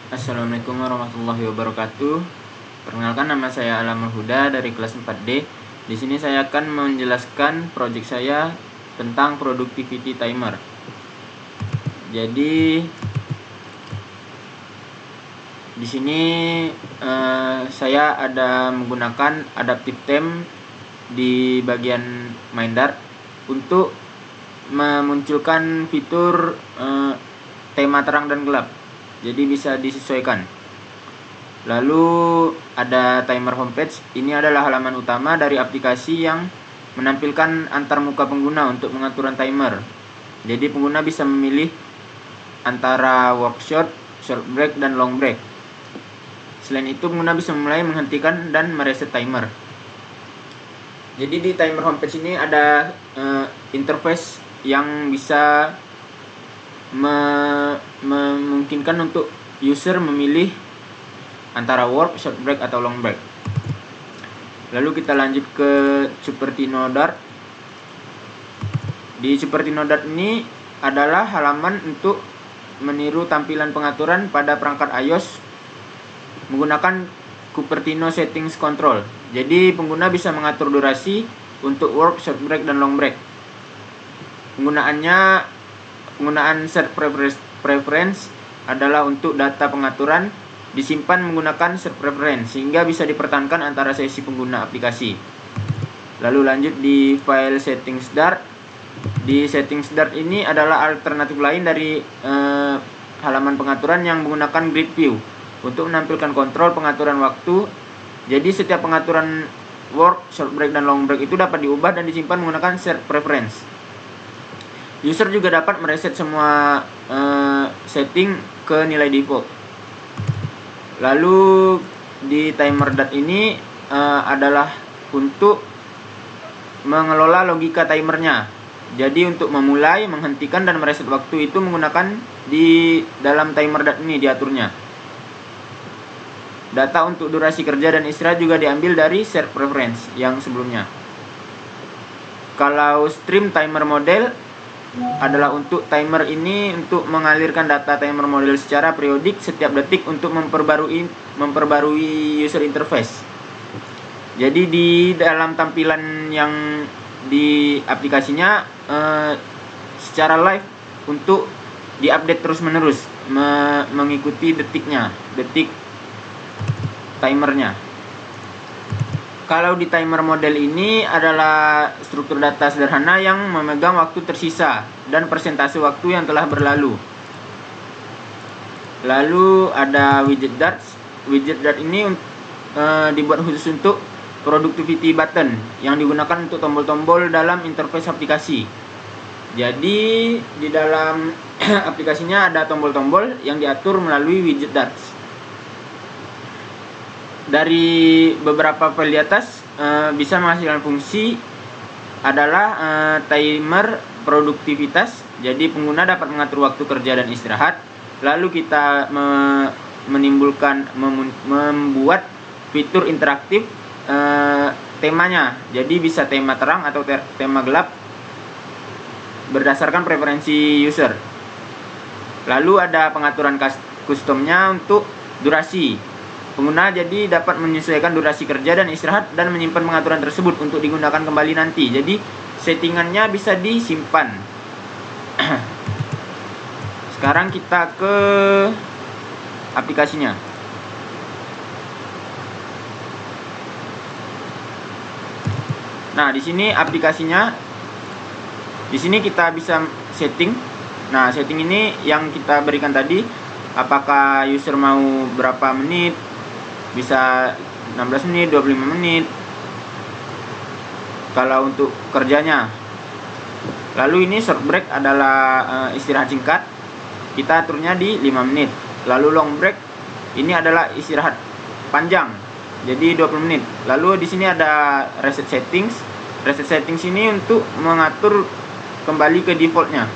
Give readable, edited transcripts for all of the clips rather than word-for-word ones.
Assalamualaikum warahmatullahi wabarakatuh. Perkenalkan, nama saya Alamul Huda dari kelas 4D. Di sini saya akan menjelaskan proyek saya tentang productivity timer. Jadi di sini saya ada menggunakan adaptive theme di bagian MindDart untuk memunculkan fitur tema terang dan gelap. Jadi bisa disesuaikan. Lalu ada timer homepage. Ini adalah halaman utama dari aplikasi yang menampilkan antar muka pengguna untuk pengaturan timer. Jadi pengguna bisa memilih antara work short break, dan long break. Selain itu pengguna bisa mulai, menghentikan, dan mereset timer. Jadi di timer homepage ini ada interface yang bisa memungkinkan untuk user memilih antara work, short break, atau long break. Lalu kita lanjut ke Cupertino Dart. Di Cupertino Dart ini adalah halaman untuk meniru tampilan pengaturan pada perangkat iOS menggunakan Cupertino Settings Control. Jadi pengguna bisa mengatur durasi untuk work, short break, dan long break. Penggunaan set preference adalah untuk data pengaturan disimpan menggunakan set preference sehingga bisa dipertahankan antara sesi pengguna aplikasi. Lalu lanjut di file settings Dart. Di settings Dart ini adalah alternatif lain dari halaman pengaturan yang menggunakan grid view untuk menampilkan kontrol pengaturan waktu. Jadi setiap pengaturan work, short break, dan long break itu dapat diubah dan disimpan menggunakan set preference. User juga dapat mereset semua setting ke nilai default. Lalu di timer Dart ini adalah untuk mengelola logika timernya. Jadi untuk memulai, menghentikan, dan mereset waktu itu menggunakan di dalam timer Dart ini diaturnya. Data untuk durasi kerja dan istirahat juga diambil dari set preference yang sebelumnya. Kalau stream timer model adalah untuk timer ini untuk mengalirkan data timer model secara periodik setiap detik untuk memperbarui user interface. Jadi di dalam tampilan yang di aplikasinya secara live untuk diupdate terus-menerus mengikuti detik timernya. Kalau di timer model ini adalah struktur data sederhana yang memegang waktu tersisa dan persentase waktu yang telah berlalu. Lalu ada widget Dart. Widget Dart ini dibuat khusus untuk productivity button yang digunakan untuk tombol-tombol dalam interface aplikasi. Jadi di dalam aplikasinya ada tombol-tombol yang diatur melalui widget Dart. Dari beberapa file di atas bisa menghasilkan fungsi adalah timer produktivitas. Jadi pengguna dapat mengatur waktu kerja dan istirahat. Lalu kita membuat fitur interaktif temanya. Jadi bisa tema terang atau tema gelap berdasarkan preferensi user. Lalu ada pengaturan customnya untuk durasi. Pengguna jadi dapat menyesuaikan durasi kerja dan istirahat dan menyimpan pengaturan tersebut untuk digunakan kembali nanti. Jadi settingannya bisa disimpan. Sekarang kita ke aplikasinya. Nah, di sini aplikasinya. Di sini kita bisa setting. Nah, setting ini yang kita berikan tadi, apakah user mau berapa menit, bisa 16 menit, 25 menit kalau untuk kerjanya. Lalu ini short break adalah istirahat singkat, kita aturnya di 5 menit. Lalu long break ini adalah istirahat panjang, jadi 20 menit. Lalu di sini ada reset settings. Reset settings ini untuk mengatur kembali ke defaultnya.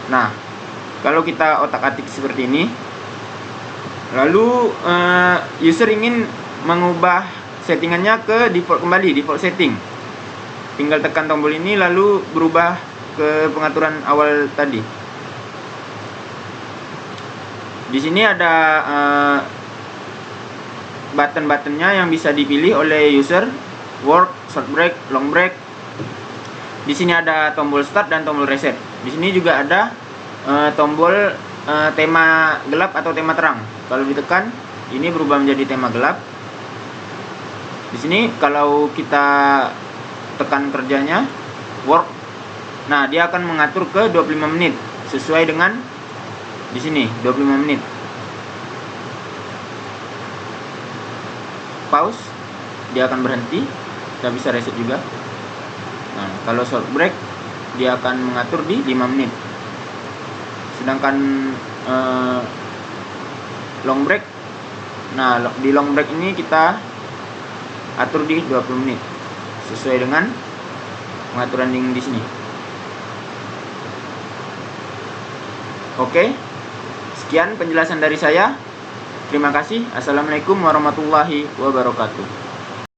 Nah, kalau kita otak-atik seperti ini, lalu user ingin mengubah settingannya ke default kembali, default setting. Tinggal tekan tombol ini lalu berubah ke pengaturan awal tadi. Di sini ada button-buttonnya yang bisa dipilih oleh user, work, short break, long break. Di sini ada tombol start dan tombol reset. Di sini juga ada tombol tema gelap atau tema terang. Kalau ditekan, ini berubah menjadi tema gelap. Di sini kalau kita tekan kerjanya, work, nah dia akan mengatur ke 25 menit sesuai dengan di sini 25 menit. Pause, dia akan berhenti. Kita bisa reset juga. Nah, kalau short break, dia akan mengatur di 5 menit. Sedangkan long break, nah di long break ini kita atur di 20 menit sesuai dengan pengaturan yang di sini. Oke, sekian penjelasan dari saya. Terima kasih. Assalamualaikum warahmatullahi wabarakatuh.